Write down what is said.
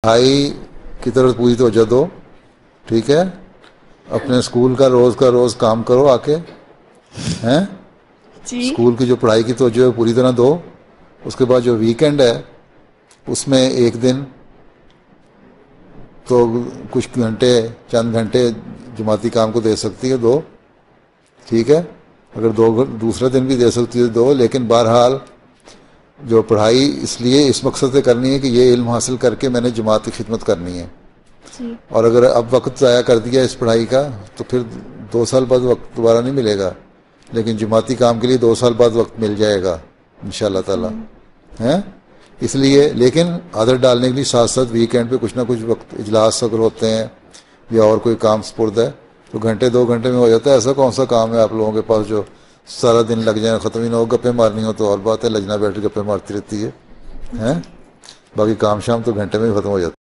पढ़ाई की तरफ पूरी तवज्जो दो, ठीक है। अपने स्कूल का रोज काम करो आके, हैं। जी। स्कूल की जो पढ़ाई की तवज्जो है पूरी तरह दो। उसके बाद जो वीकेंड है उसमें एक दिन तो कुछ घंटे, चंद घंटे जमाती काम को दे सकती है, दो, ठीक है। अगर दो दूसरा दिन भी दे सकती है दो, लेकिन बहरहाल जो पढ़ाई इसलिए इस मकसद से करनी है कि ये इल्म हासिल करके मैंने जमात की खिदमत करनी है। जी। और अगर अब वक्त ज़ाया कर दिया इस पढ़ाई का तो फिर 2 साल बाद वक्त दोबारा नहीं मिलेगा, लेकिन जमाती काम के लिए 2 साल बाद वक्त मिल जाएगा इंशाल्लाह ताला, हैं। इसलिए लेकिन आदत डालने के लिए साथ साथ वीकेंड पे कुछ ना कुछ वक्त इजलास अगर होते हैं या और कोई काम स्पुर्द है तो घंटे 2 घंटे में हो जाता है। ऐसा कौन सा काम है आप लोगों के पास जो सारा दिन लग जाए, ख़त्म ही ना हो। गप्पे मारनी हो तो और बात है, लजना बैठ के गप्पे मारती रहती है, हैं। बाकी काम शाम तो घंटे में ही ख़त्म हो जाता है।